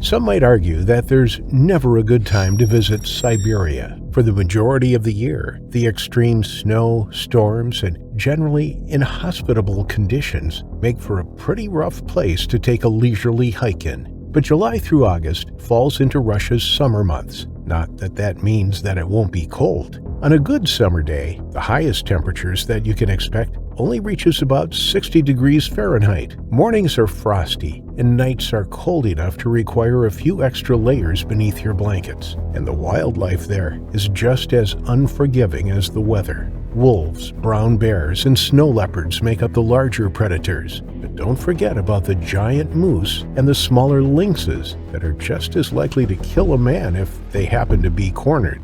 Some might argue that there's never a good time to visit Siberia. For the majority of the year, the extreme snow, storms, and generally inhospitable conditions make for a pretty rough place to take a leisurely hike in. But July through August falls into Russia's summer months. Not that that means that it won't be cold. On a good summer day, the highest temperatures that you can expect only reaches about 60 degrees Fahrenheit. Mornings are frosty, and nights are cold enough to require a few extra layers beneath your blankets. And the wildlife there is just as unforgiving as the weather. Wolves, brown bears, and snow leopards make up the larger predators. But don't forget about the giant moose and the smaller lynxes that are just as likely to kill a man if they happen to be cornered.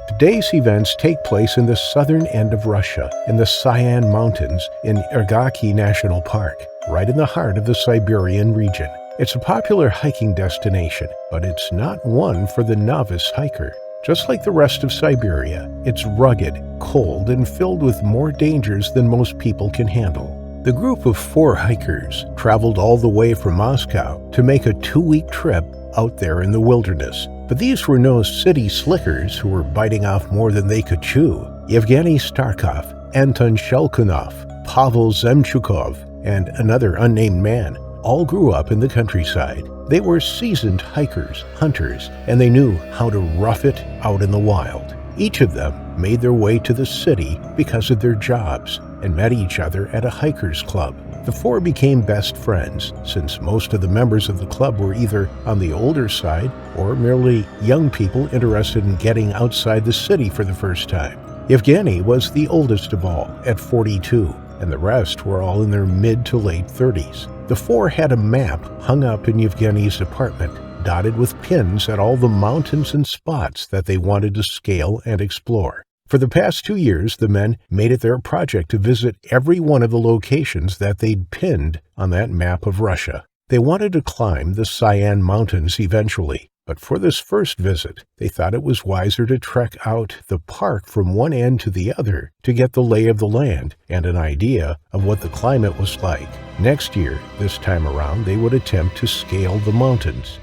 Today's events take place in the southern end of Russia, in the Cyan Mountains in Irgaki National Park, right in the heart of the Siberian region. It's a popular hiking destination, but it's not one for the novice hiker. Just like the rest of Siberia, it's rugged, cold, and filled with more dangers than most people can handle. The group of 4 hikers traveled all the way from Moscow to make a 2-week trip out there in the wilderness. But these were no city slickers who were biting off more than they could chew. Yevgeny Starkov, Anton Shelkunov, Pavel Zemchukov, and another unnamed man all grew up in the countryside. They were seasoned hikers, hunters, and they knew how to rough it out in the wild. Each of them made their way to the city because of their jobs and met each other at a hikers club. The 4 became best friends, since most of the members of the club were either on the older side or merely young people interested in getting outside the city for the first time. Yevgeny was the oldest of all, at 42, and the rest were all in their mid to late 30s. The 4 had a map hung up in Yevgeny's apartment, dotted with pins at all the mountains and spots that they wanted to scale and explore. For the past 2 years, the men made it their project to visit every one of the locations that they'd pinned on that map of Russia. They wanted to climb the Cyan Mountains eventually, but for this first visit, they thought it was wiser to trek out the park from one end to the other to get the lay of the land and an idea of what the climate was like. Next year, this time around, they would attempt to scale the mountains.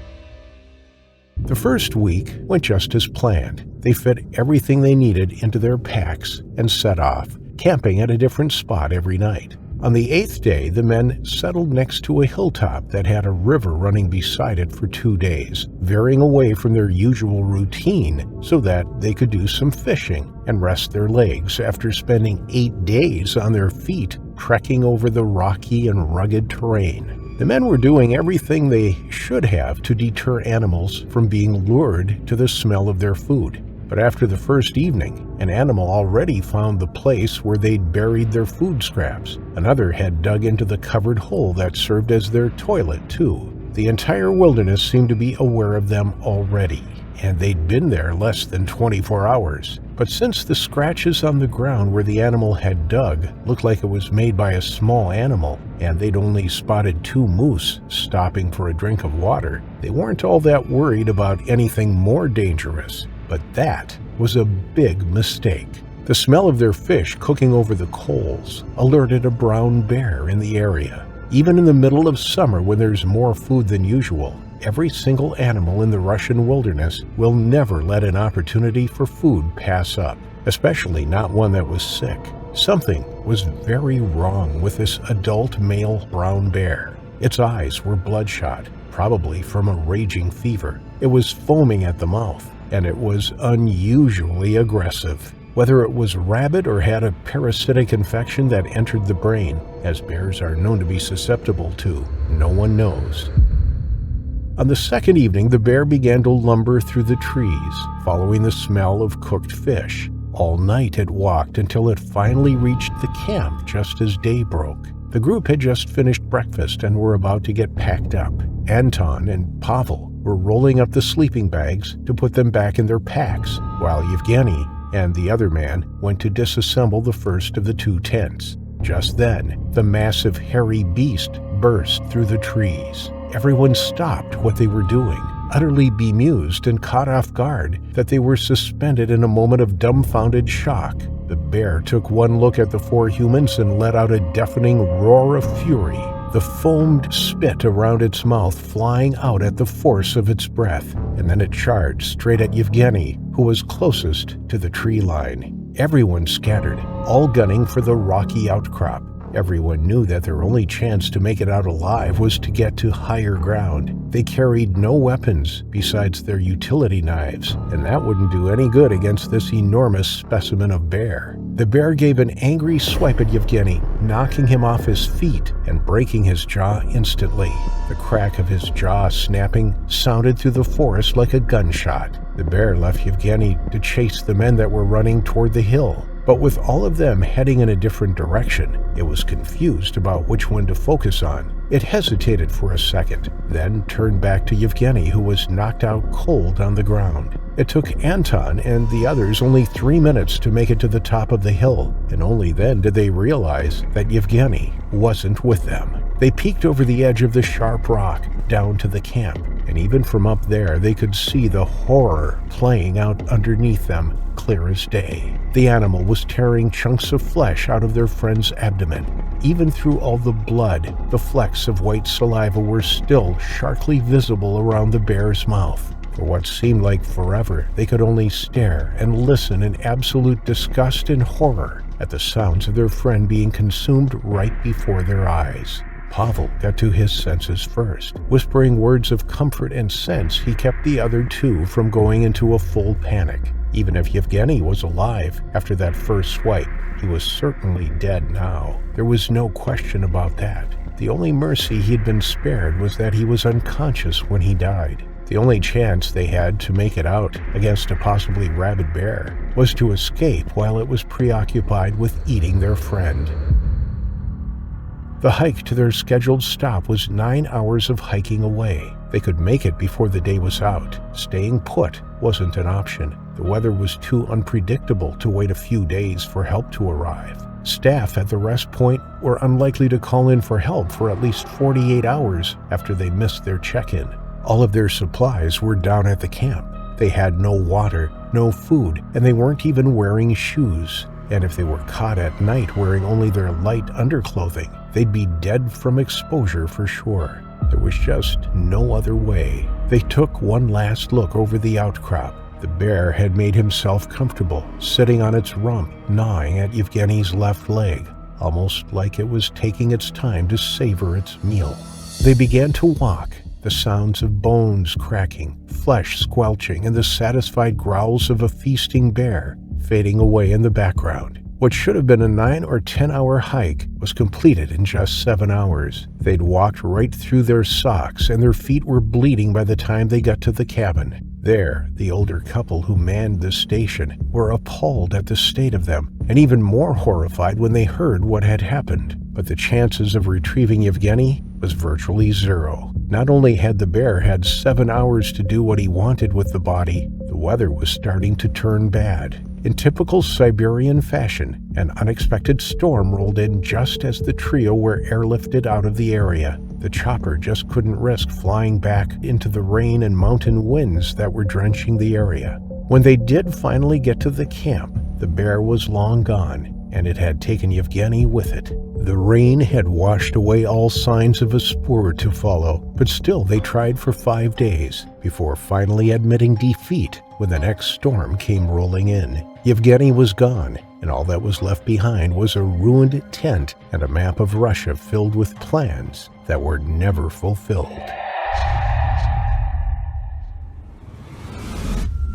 The first week went just as planned. They fit everything they needed into their packs and set off, camping at a different spot every night. On the 8th day, the men settled next to a hilltop that had a river running beside it for 2 days, veering away from their usual routine so that they could do some fishing and rest their legs after spending 8 days on their feet trekking over the rocky and rugged terrain. The men were doing everything they should have to deter animals from being lured to the smell of their food. But after the first evening, an animal already found the place where they'd buried their food scraps. Another had dug into the covered hole that served as their toilet, too. The entire wilderness seemed to be aware of them already, and they'd been there less than 24 hours. But since the scratches on the ground where the animal had dug looked like it was made by a small animal, and they'd only spotted 2 moose stopping for a drink of water, they weren't all that worried about anything more dangerous. But that was a big mistake. The smell of their fish cooking over the coals alerted a brown bear in the area. Even in the middle of summer, when there's more food than usual, every single animal in the Russian wilderness will never let an opportunity for food pass up, especially not one that was sick. Something was very wrong with this adult male brown bear. Its eyes were bloodshot, probably from a raging fever. It was foaming at the mouth, and it was unusually aggressive. Whether it was rabid or had a parasitic infection that entered the brain, as bears are known to be susceptible to, no one knows. On the second evening, the bear began to lumber through the trees, following the smell of cooked fish. All night it walked until it finally reached the camp just as day broke. The group had just finished breakfast and were about to get packed up. Anton and Pavel were rolling up the sleeping bags to put them back in their packs, while Yevgeny and the other man went to disassemble the first of the 2 tents. Just then, the massive hairy beast burst through the trees. Everyone stopped what they were doing, utterly bemused and caught off guard that they were suspended in a moment of dumbfounded shock. The bear took one look at the 4 humans and let out a deafening roar of fury, the foamed spit around its mouth flying out at the force of its breath, and then it charged straight at Yevgeny, who was closest to the tree line. Everyone scattered, all gunning for the rocky outcrop. Everyone knew that their only chance to make it out alive was to get to higher ground. They carried no weapons besides their utility knives, and that wouldn't do any good against this enormous specimen of bear. The bear gave an angry swipe at Yevgeny, knocking him off his feet and breaking his jaw instantly. The crack of his jaw snapping sounded through the forest like a gunshot. The bear left Yevgeny to chase the men that were running toward the hill. But with all of them heading in a different direction, it was confused about which one to focus on. It hesitated for a second, then turned back to Yevgeny, who was knocked out cold on the ground. It took Anton and the others only 3 minutes to make it to the top of the hill, and only then did they realize that Yevgeny wasn't with them. They peeked over the edge of the sharp rock down to the camp, and even from up there they could see the horror playing out underneath them, clear as day. The animal was tearing chunks of flesh out of their friend's abdomen. Even through all the blood, the flecks of white saliva were still sharply visible around the bear's mouth. For what seemed like forever, they could only stare and listen in absolute disgust and horror at the sounds of their friend being consumed right before their eyes. Pavel got to his senses first. Whispering words of comfort and sense, he kept the other two from going into a full panic. Even if Yevgeny was alive after that first swipe, he was certainly dead now. There was no question about that. The only mercy he'd been spared was that he was unconscious when he died. The only chance they had to make it out against a possibly rabid bear was to escape while it was preoccupied with eating their friend. The hike to their scheduled stop was 9 hours of hiking away. They could make it before the day was out. Staying put wasn't an option. The weather was too unpredictable to wait a few days for help to arrive. Staff at the rest point were unlikely to call in for help for at least 48 hours after they missed their check-in. All of their supplies were down at the camp. They had no water, no food, and they weren't even wearing shoes. And if they were caught at night wearing only their light underclothing, they'd be dead from exposure for sure. There was just no other way. They took one last look over the outcrop. The bear had made himself comfortable, sitting on its rump, gnawing at Yevgeny's left leg, almost like it was taking its time to savor its meal. They began to walk, the sounds of bones cracking, flesh squelching, and the satisfied growls of a feasting bear fading away in the background. What should have been a 9 or 10-hour hike was completed in just 7 hours. They'd walked right through their socks, and their feet were bleeding by the time they got to the cabin. There, the older couple who manned the station were appalled at the state of them, and even more horrified when they heard what had happened. But the chances of retrieving Yevgeny was virtually zero. Not only had the bear had 7 hours to do what he wanted with the body, the weather was starting to turn bad. In typical Siberian fashion, an unexpected storm rolled in just as the trio were airlifted out of the area. The chopper just couldn't risk flying back into the rain and mountain winds that were drenching the area. When they did finally get to the camp, the bear was long gone, and it had taken Yevgeny with it. The rain had washed away all signs of a spoor to follow, but still they tried for 5 days before finally admitting defeat when the next storm came rolling in. Yevgeny was gone, and all that was left behind was a ruined tent and a map of Russia filled with plans that were never fulfilled.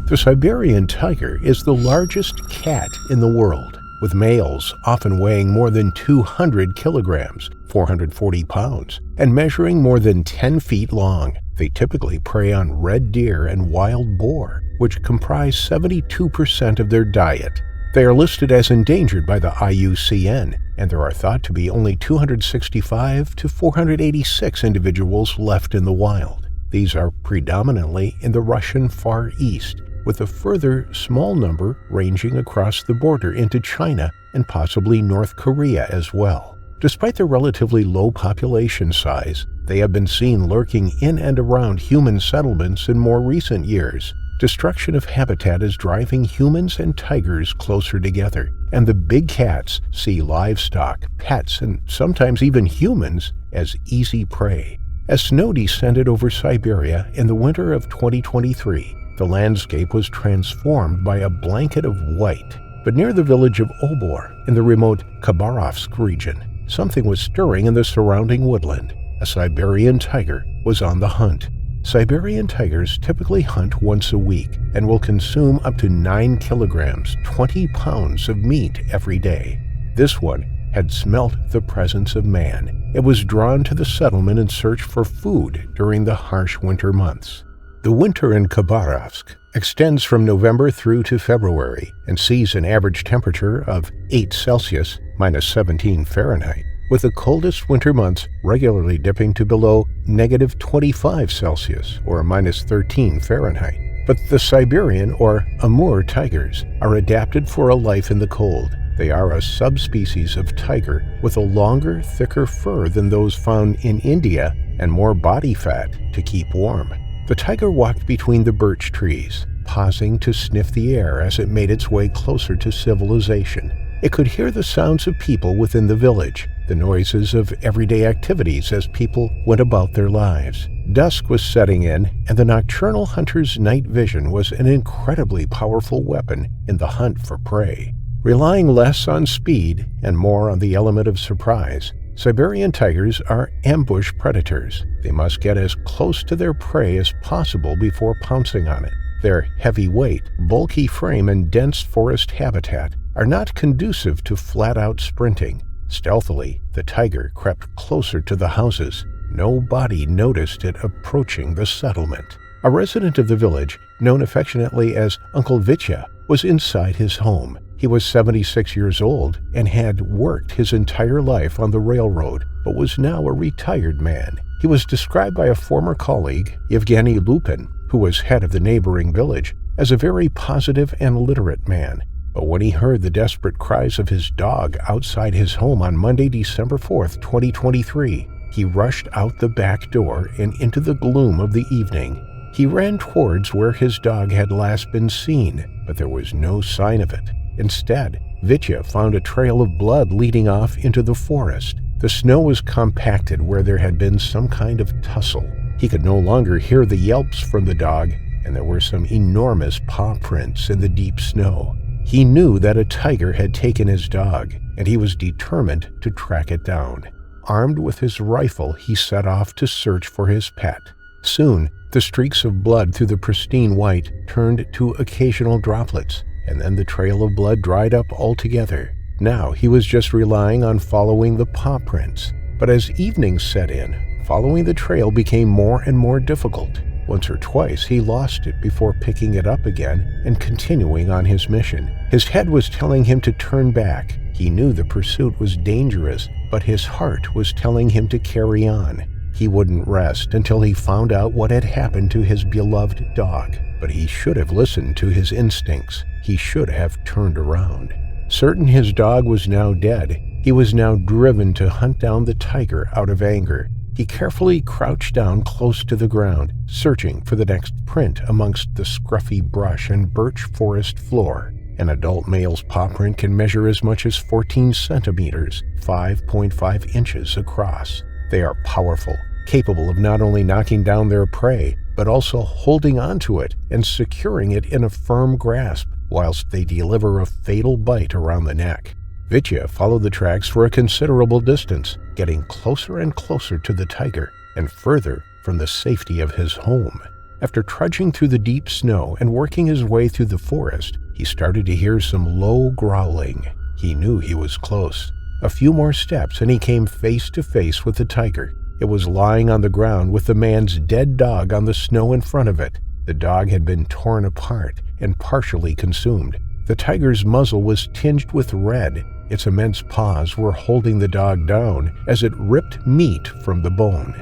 The Siberian tiger is the largest cat in the world, with males often weighing more than 200 kilograms, 440 pounds, and measuring more than 10 feet long. They typically prey on red deer and wild boar, which comprise 72% of their diet. They are listed as endangered by the IUCN, and there are thought to be only 265 to 486 individuals left in the wild. These are predominantly in the Russian Far East, with a further small number ranging across the border into China and possibly North Korea as well. Despite their relatively low population size, they have been seen lurking in and around human settlements in more recent years. Destruction of habitat is driving humans and tigers closer together, and the big cats see livestock, pets, and sometimes even humans as easy prey. As snow descended over Siberia in the winter of 2023, the landscape was transformed by a blanket of white. But near the village of Obor, in the remote Khabarovsk region, something was stirring in the surrounding woodland. A Siberian tiger was on the hunt. Siberian tigers typically hunt once a week and will consume up to 9 kilograms, 20 pounds of meat every day. This one had smelt the presence of man. It was drawn to the settlement in search for food during the harsh winter months. The winter in Khabarovsk extends from November through to February and sees an average temperature of 8 Celsius (-17 Fahrenheit), with the coldest winter months regularly dipping to below -25 Celsius or -13 Fahrenheit. But the Siberian or Amur tigers are adapted for a life in the cold. They are a subspecies of tiger with a longer, thicker fur than those found in India and more body fat to keep warm. The tiger walked between the birch trees, pausing to sniff the air as it made its way closer to civilization. It could hear the sounds of people within the village, the noises of everyday activities as people went about their lives. Dusk was setting in, and the nocturnal hunter's night vision was an incredibly powerful weapon in the hunt for prey. Relying less on speed and more on the element of surprise, Siberian tigers are ambush predators. They must get as close to their prey as possible before pouncing on it. Their heavy weight, bulky frame, and dense forest habitat are not conducive to flat-out sprinting. Stealthily, the tiger crept closer to the houses. Nobody noticed it approaching the settlement. A resident of the village, known affectionately as Uncle Vitya, was inside his home. He was 76 years old and had worked his entire life on the railroad, but was now a retired man. He was described by a former colleague, Evgeny Lupin, who was head of the neighboring village, as a very positive and literate man. But when he heard the desperate cries of his dog outside his home on Monday, December 4th, 2023, he rushed out the back door and into the gloom of the evening. He ran towards where his dog had last been seen, but there was no sign of it. Instead, Vitya found a trail of blood leading off into the forest. The snow was compacted where there had been some kind of tussle. He could no longer hear the yelps from the dog, and there were some enormous paw prints in the deep snow. He knew that a tiger had taken his dog, and he was determined to track it down. Armed with his rifle, he set off to search for his pet. Soon, the streaks of blood through the pristine white turned to occasional droplets, and then the trail of blood dried up altogether. Now he was just relying on following the paw prints. But as evening set in, following the trail became more and more difficult. Once or twice he lost it before picking it up again and continuing on his mission. His head was telling him to turn back. He knew the pursuit was dangerous, but his heart was telling him to carry on. He wouldn't rest until he found out what had happened to his beloved dog. But he should have listened to his instincts. He should have turned around. Certain his dog was now dead, he was now driven to hunt down the tiger out of anger. He carefully crouched down close to the ground, searching for the next print amongst the scruffy brush and birch forest floor. An adult male's paw print can measure as much as 14 centimeters, 5.5 inches across. They are powerful, capable of not only knocking down their prey, but also holding onto it and securing it in a firm grasp whilst they deliver a fatal bite around the neck. Vitya followed the tracks for a considerable distance, getting closer and closer to the tiger and further from the safety of his home. After trudging through the deep snow and working his way through the forest, he started to hear some low growling. He knew he was close. A few more steps and he came face to face with the tiger. It was lying on the ground with the man's dead dog on the snow in front of it. The dog had been torn apart and partially consumed. The tiger's muzzle was tinged with red. Its immense paws were holding the dog down as it ripped meat from the bone.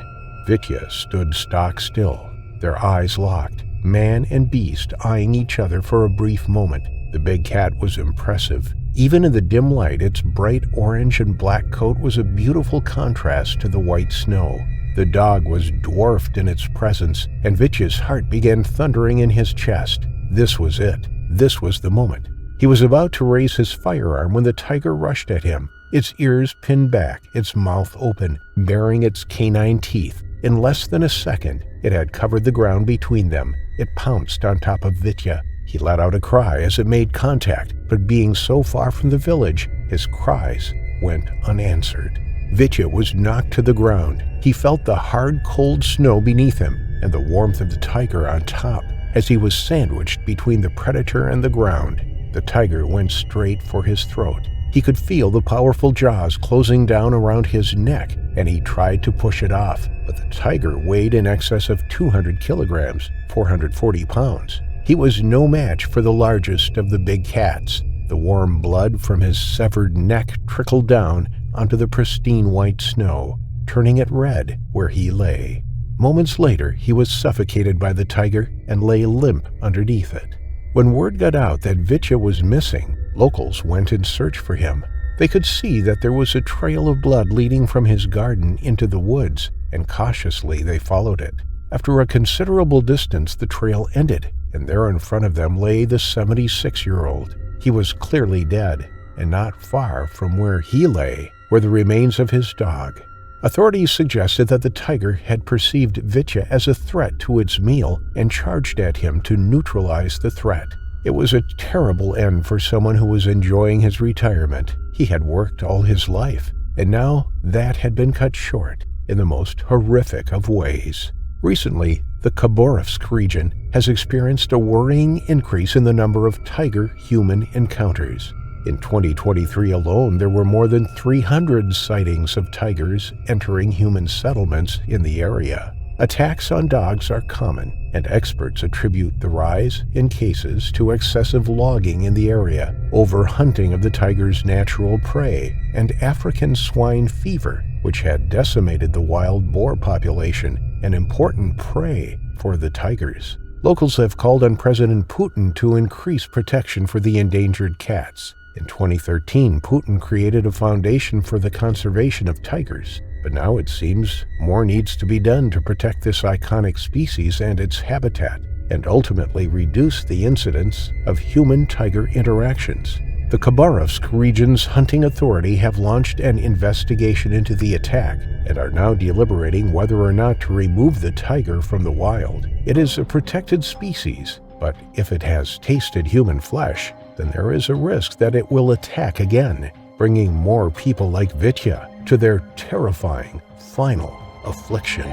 Vitya stood stock still, their eyes locked, man and beast eyeing each other for a brief moment. The big cat was impressive. Even in the dim light, its bright orange and black coat was a beautiful contrast to the white snow. The dog was dwarfed in its presence, and Vitya's heart began thundering in his chest. This was it. This was the moment. He was about to raise his firearm when the tiger rushed at him, its ears pinned back, its mouth open, baring its canine teeth. In less than a second, it had covered the ground between them. It pounced on top of Vitya. He let out a cry as it made contact, but being so far from the village, his cries went unanswered. Vitya was knocked to the ground. He felt the hard, cold snow beneath him and the warmth of the tiger on top as he was sandwiched between the predator and the ground. The tiger went straight for his throat. He could feel the powerful jaws closing down around his neck, and he tried to push it off, but the tiger weighed in excess of 200 kilograms, 440 pounds. He was no match for the largest of the big cats. The warm blood from his severed neck trickled down onto the pristine white snow, turning it red where he lay. Moments later, he was suffocated by the tiger and lay limp underneath it. When word got out that Vitya was missing, locals went in search for him. They could see that there was a trail of blood leading from his garden into the woods, and cautiously they followed it. After a considerable distance, the trail ended, and there in front of them lay the 76-year-old. He was clearly dead, and not far from where he lay were the remains of his dog. Authorities suggested that the tiger had perceived Vitya as a threat to its meal and charged at him to neutralize the threat. It was a terrible end for someone who was enjoying his retirement. He had worked all his life, and now that had been cut short in the most horrific of ways. Recently, the Khabarovsk region has experienced a worrying increase in the number of tiger-human encounters. In 2023 alone, there were more than 300 sightings of tigers entering human settlements in the area. Attacks on dogs are common, and experts attribute the rise in cases to excessive logging in the area, overhunting of the tiger's natural prey, and African swine fever, which had decimated the wild boar population, an important prey for the tigers. Locals have called on President Putin to increase protection for the endangered cats. In 2013, Putin created a foundation for the conservation of tigers, but now it seems more needs to be done to protect this iconic species and its habitat, and ultimately reduce the incidence of human-tiger interactions. The Khabarovsk region's hunting authority have launched an investigation into the attack and are now deliberating whether or not to remove the tiger from the wild. It is a protected species, but if it has tasted human flesh, then there is a risk that it will attack again, bringing more people like Vitya to their terrifying final affliction.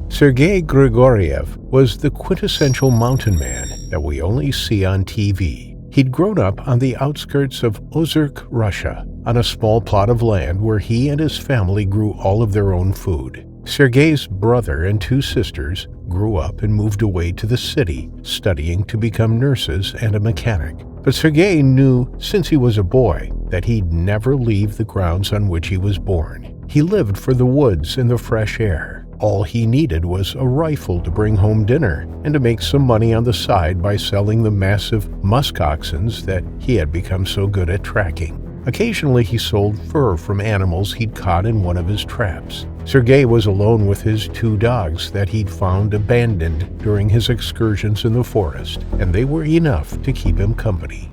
Sergei Grigoriev was the quintessential mountain man that we only see on TV. He'd grown up on the outskirts of Ozerk, Russia, on a small plot of land where he and his family grew all of their own food. Sergei's brother and two sisters grew up and moved away to the city, studying to become nurses and a mechanic. But Sergei knew since he was a boy that he'd never leave the grounds on which he was born. He lived for the woods and the fresh air. All he needed was a rifle to bring home dinner and to make some money on the side by selling the massive musk oxens that he had become so good at tracking. Occasionally he sold fur from animals he'd caught in one of his traps. Sergei was alone with his two dogs that he'd found abandoned during his excursions in the forest, and they were enough to keep him company.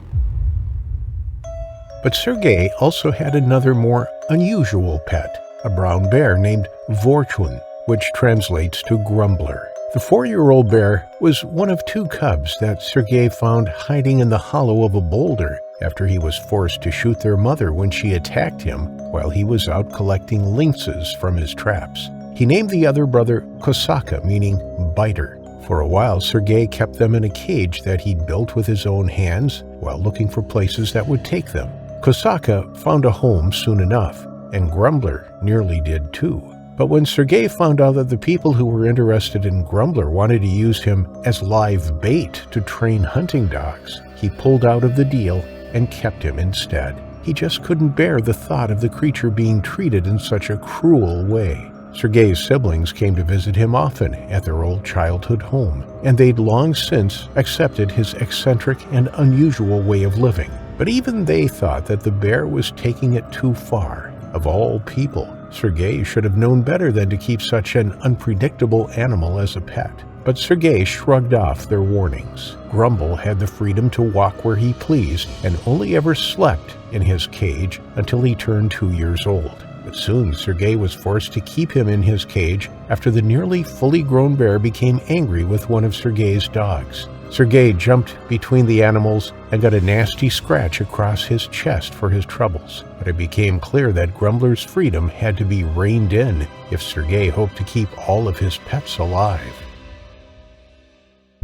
But Sergei also had another more unusual pet, a brown bear named Vorchun, which translates to grumbler. The 4-year-old bear was one of two cubs that Sergei found hiding in the hollow of a boulder after he was forced to shoot their mother when she attacked him while he was out collecting lynxes from his traps. He named the other brother Kosaka, meaning biter. For a while, Sergei kept them in a cage that he'd built with his own hands while looking for places that would take them. Kosaka found a home soon enough, and Grumbler nearly did too. But when Sergei found out that the people who were interested in Grumbler wanted to use him as live bait to train hunting dogs, he pulled out of the deal and kept him instead. He just couldn't bear the thought of the creature being treated in such a cruel way. Sergei's siblings came to visit him often at their old childhood home, and they'd long since accepted his eccentric and unusual way of living. But even they thought that the bear was taking it too far. Of all people, Sergei should have known better than to keep such an unpredictable animal as a pet. but Sergei shrugged off their warnings. Grumble had the freedom to walk where he pleased and only ever slept in his cage until he turned 2 years old. But soon Sergei was forced to keep him in his cage after the nearly fully grown bear became angry with one of Sergei's dogs. Sergei jumped between the animals and got a nasty scratch across his chest for his troubles, but it became clear that Grumbler's freedom had to be reined in if Sergei hoped to keep all of his pets alive.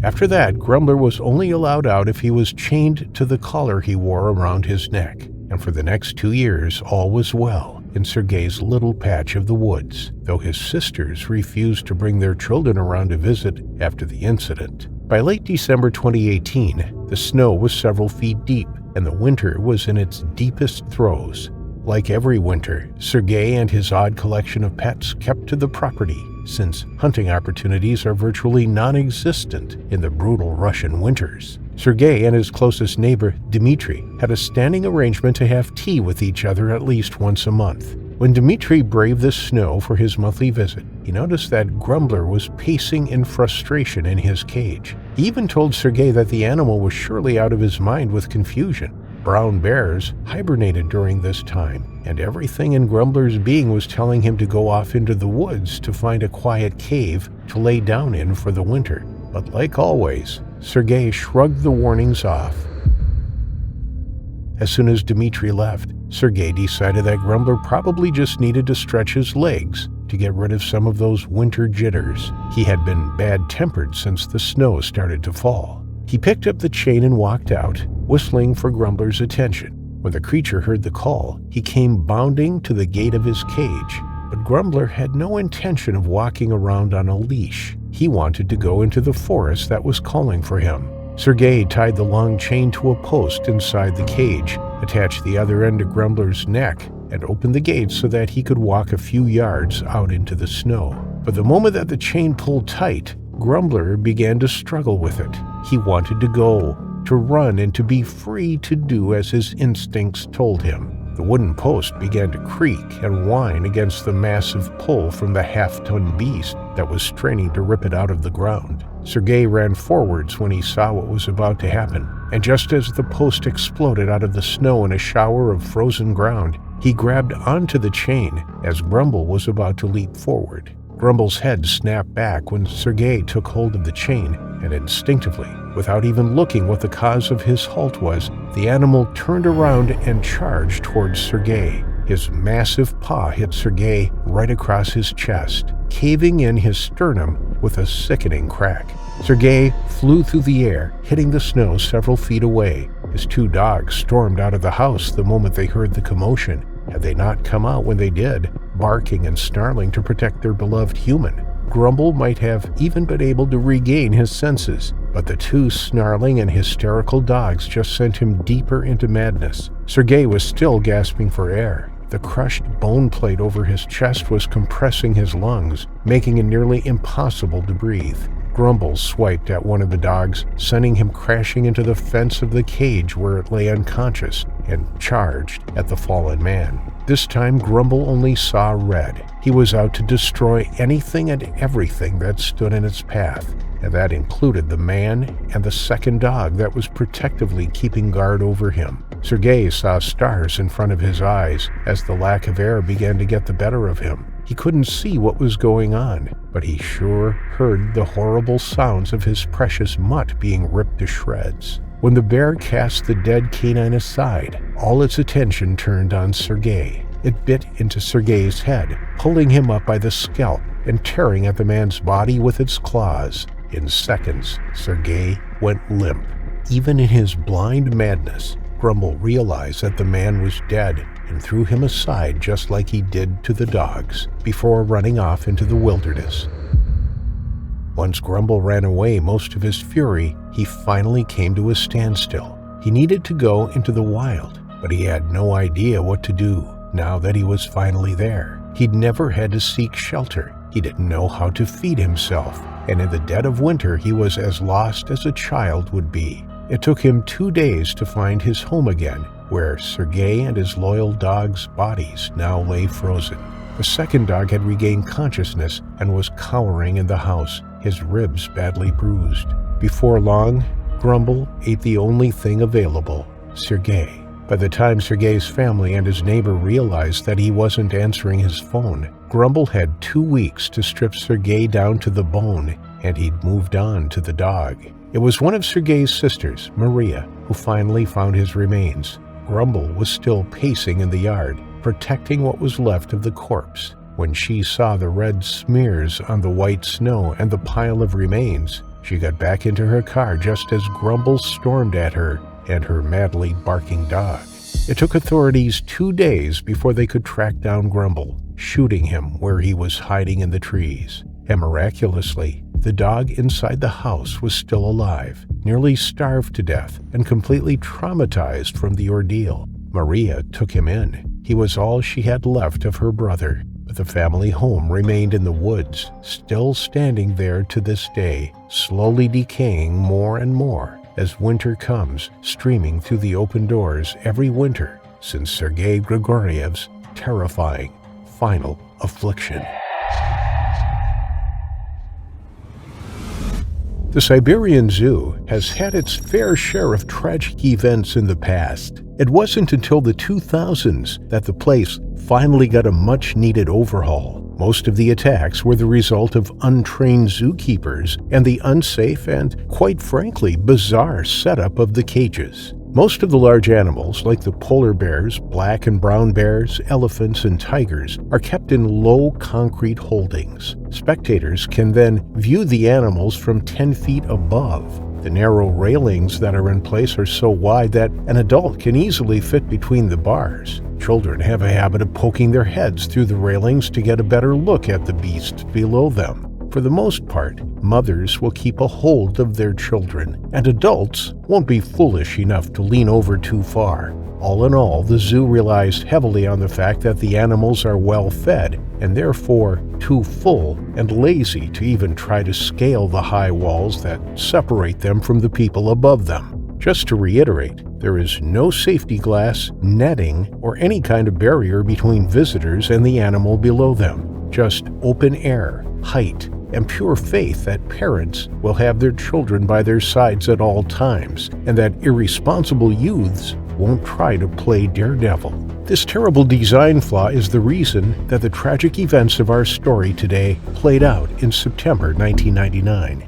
After that, Grumbler was only allowed out if he was chained to the collar he wore around his neck, and for the next 2 years all was well in Sergei's little patch of the woods, though his sisters refused to bring their children around to visit after the incident. By late December 2018, the snow was several feet deep, and the winter was in its deepest throes. Like every winter, Sergei and his odd collection of pets kept to the property, since hunting opportunities are virtually non-existent in the brutal Russian winters. Sergei and his closest neighbor, Dmitry, had a standing arrangement to have tea with each other at least once a month. When Dmitry braved the snow for his monthly visit, he noticed that Grumbler was pacing in frustration in his cage. He even told Sergei that the animal was surely out of his mind with confusion. Brown bears hibernated during this time, and everything in Grumbler's being was telling him to go off into the woods to find a quiet cave to lay down in for the winter. But like always, Sergei shrugged the warnings off. As soon as Dmitry left, Sergei decided that Grumbler probably just needed to stretch his legs to get rid of some of those winter jitters. He had been bad-tempered since the snow started to fall. He picked up the chain and walked out, whistling for Grumbler's attention. When the creature heard the call, he came bounding to the gate of his cage. But Grumbler had no intention of walking around on a leash. He wanted to go into the forest that was calling for him. Sergei tied the long chain to a post inside the cage, attached the other end to Grumbler's neck, and opened the gate so that he could walk a few yards out into the snow. But the moment that the chain pulled tight, Grumbler began to struggle with it. He wanted to go, to run, and to be free to do as his instincts told him. The wooden post began to creak and whine against the massive pull from the half-ton beast that was straining to rip it out of the ground. Sergei ran forwards when he saw what was about to happen, and just as the post exploded out of the snow in a shower of frozen ground, he grabbed onto the chain as Grumble was about to leap forward. Grumble's head snapped back when Sergei took hold of the chain, and instinctively, without even looking what the cause of his halt was, the animal turned around and charged towards Sergei. His massive paw hit Sergei right across his chest, caving in his sternum with a sickening crack. Sergei flew through the air, hitting the snow several feet away. His 2 dogs stormed out of the house the moment they heard the commotion. Had they not come out when they did, barking and snarling to protect their beloved human, Grumble might have even been able to regain his senses, but the 2 snarling and hysterical dogs just sent him deeper into madness. Sergei was still gasping for air. The crushed bone plate over his chest was compressing his lungs, making it nearly impossible to breathe. Grumble swiped at one of the dogs, sending him crashing into the fence of the cage where it lay unconscious, and charged at the fallen man. This time Grumble only saw red. He was out to destroy anything and everything that stood in its path, and that included the man and the second dog that was protectively keeping guard over him. Sergei saw stars in front of his eyes as the lack of air began to get the better of him. He couldn't see what was going on, but he sure heard the horrible sounds of his precious mutt being ripped to shreds. When the bear cast the dead canine aside, all its attention turned on Sergei. It bit into Sergei's head, pulling him up by the scalp and tearing at the man's body with its claws. In seconds, Sergei went limp. Even in his blind madness, Grumble realized that the man was dead and threw him aside just like he did to the dogs, before running off into the wilderness. Once Grumble ran away most of his fury, he finally came to a standstill. He needed to go into the wild, but he had no idea what to do now that he was finally there. He'd never had to seek shelter. He didn't know how to feed himself, and in the dead of winter he was as lost as a child would be. It took him 2 days to find his home again, where Sergei and his loyal dog's bodies now lay frozen. The second dog had regained consciousness and was cowering in the house, his ribs badly bruised. Before long, Grumble ate the only thing available, Sergei. By the time Sergei's family and his neighbor realized that he wasn't answering his phone, Grumble had 2 weeks to strip Sergei down to the bone, and he'd moved on to the dog. It was one of Sergei's sisters, Maria, who finally found his remains. Grumble was still pacing in the yard, protecting what was left of the corpse. When she saw the red smears on the white snow and the pile of remains, she got back into her car just as Grumble stormed at her and her madly barking dog. It took authorities 2 days before they could track down Grumble, shooting him where he was hiding in the trees. And miraculously, the dog inside the house was still alive, nearly starved to death and completely traumatized from the ordeal. Maria took him in. He was all she had left of her brother, but the family home remained in the woods, still standing there to this day, slowly decaying more and more as winter comes streaming through the open doors every winter since Sergei Grigoriev's terrifying final affliction. The Siberian Zoo has had its fair share of tragic events in the past. It wasn't until the 2000s that the place finally got a much-needed overhaul. Most of the attacks were the result of untrained zookeepers and the unsafe and, quite frankly, bizarre setup of the cages. Most of the large animals, like the polar bears, black and brown bears, elephants, and tigers, are kept in low concrete holdings. Spectators can then view the animals from 10 feet above. The narrow railings that are in place are so wide that an adult can easily fit between the bars. Children have a habit of poking their heads through the railings to get a better look at the beasts below them. For the most part, mothers will keep a hold of their children, and adults won't be foolish enough to lean over too far. All in all, the zoo relies heavily on the fact that the animals are well fed, and therefore too full and lazy to even try to scale the high walls that separate them from the people above them. Just to reiterate, there is no safety glass, netting, or any kind of barrier between visitors and the animal below them. Just open air, height, and pure faith that parents will have their children by their sides at all times, and that irresponsible youths won't try to play daredevil. This terrible design flaw is the reason that the tragic events of our story today played out in September 1999.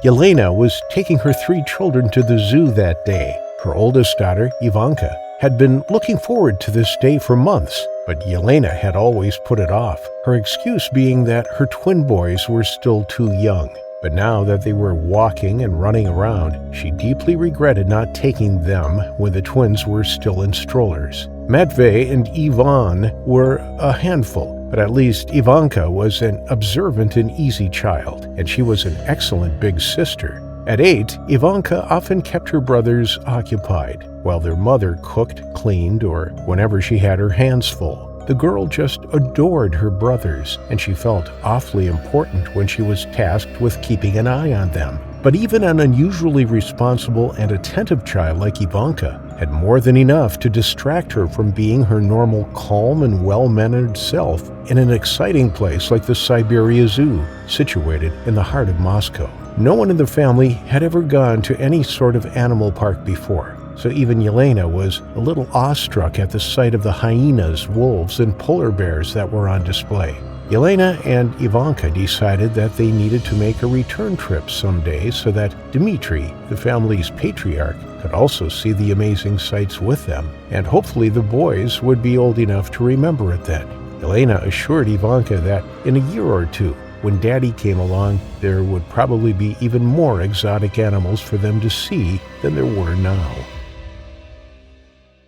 Yelena was taking her 3 children to the zoo that day. Her oldest daughter, Ivanka, had been looking forward to this day for months, but Yelena had always put it off, her excuse being that her twin boys were still too young. But now that they were walking and running around, she deeply regretted not taking them when the twins were still in strollers. Matvey and Ivan were a handful, but at least Ivanka was an observant and easy child, and she was an excellent big sister. At 8, Ivanka often kept her brothers occupied, while their mother cooked, cleaned, or whenever she had her hands full. The girl just adored her brothers, and she felt awfully important when she was tasked with keeping an eye on them. But even an unusually responsible and attentive child like Ivanka had more than enough to distract her from being her normal calm and well-mannered self in an exciting place like the Siberia Zoo, situated in the heart of Moscow. No one in the family had ever gone to any sort of animal park before, so even Yelena was a little awestruck at the sight of the hyenas, wolves, and polar bears that were on display. Yelena and Ivanka decided that they needed to make a return trip someday so that Dmitri, the family's patriarch, could also see the amazing sights with them, and hopefully the boys would be old enough to remember it then. Yelena assured Ivanka that in a year or two, when Daddy came along, there would probably be even more exotic animals for them to see than there were now.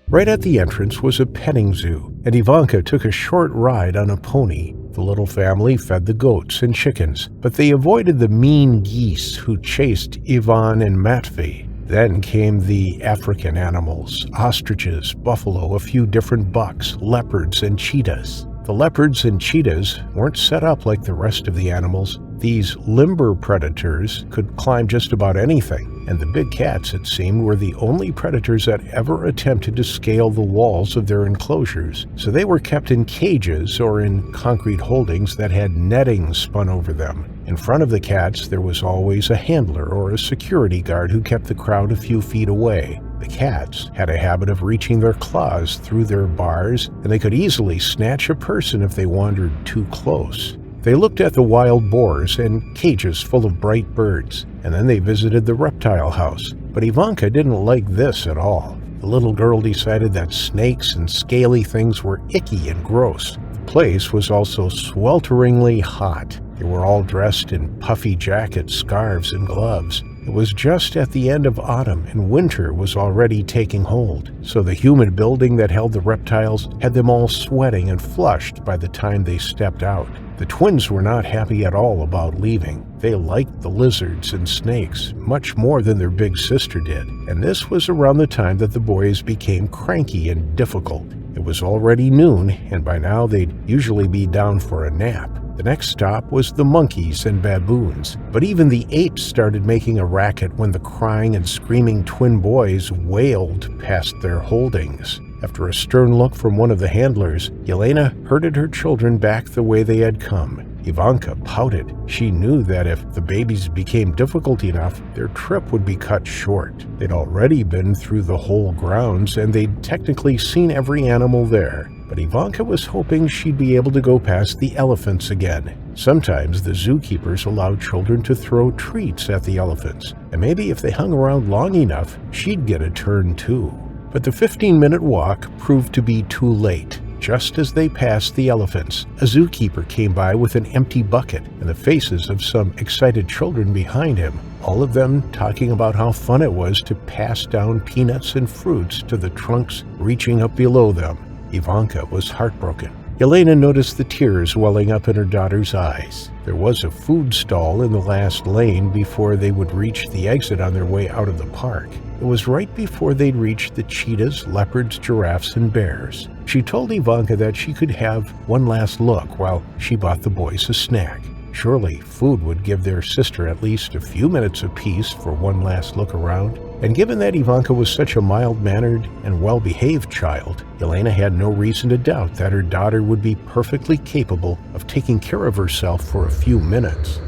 Right at the entrance was a petting zoo, and Ivanka took a short ride on a pony. The little family fed the goats and chickens, but they avoided the mean geese who chased Ivan and Matvey. Then came the African animals, ostriches, buffalo, a few different bucks, leopards, and cheetahs. The leopards and cheetahs weren't set up like the rest of the animals. These limber predators could climb just about anything, and the big cats, it seemed, were the only predators that ever attempted to scale the walls of their enclosures, so they were kept in cages or in concrete holdings that had netting spun over them. In front of the cats, there was always a handler or a security guard who kept the crowd a few feet away. The cats had a habit of reaching their claws through their bars, and they could easily snatch a person if they wandered too close. They looked at the wild boars and cages full of bright birds, and then they visited the reptile house. But Ivanka didn't like this at all. The little girl decided that snakes and scaly things were icky and gross. The place was also swelteringly hot. They were all dressed in puffy jackets, scarves, and gloves. It was just at the end of autumn, and winter was already taking hold, so the humid building that held the reptiles had them all sweating and flushed by the time they stepped out. The twins were not happy at all about leaving. They liked the lizards and snakes much more than their big sister did, and this was around the time that the boys became cranky and difficult. It was already noon, and by now they'd usually be down for a nap. The next stop was the monkeys and baboons, but even the apes started making a racket when the crying and screaming twin boys wailed past their holdings. After a stern look from one of the handlers, Yelena herded her children back the way they had come. Ivanka pouted. She knew that if the babies became difficult enough, their trip would be cut short. They'd already been through the whole grounds, and they'd technically seen every animal there. But Ivanka was hoping she'd be able to go past the elephants again. Sometimes the zookeepers allowed children to throw treats at the elephants, and maybe if they hung around long enough, she'd get a turn too. But the 15-minute walk proved to be too late. Just as they passed the elephants, a zookeeper came by with an empty bucket and the faces of some excited children behind him, all of them talking about how fun it was to pass down peanuts and fruits to the trunks reaching up below them. Ivanka was heartbroken. Yelena noticed the tears welling up in her daughter's eyes. There was a food stall in the last lane before they would reach the exit on their way out of the park. It was right before they'd reached the cheetahs, leopards, giraffes, and bears. She told Ivanka that she could have one last look while she bought the boys a snack. Surely food would give their sister at least a few minutes apiece for one last look around. And given that Ivanka was such a mild-mannered and well-behaved child, Yelena had no reason to doubt that her daughter would be perfectly capable of taking care of herself for a few minutes.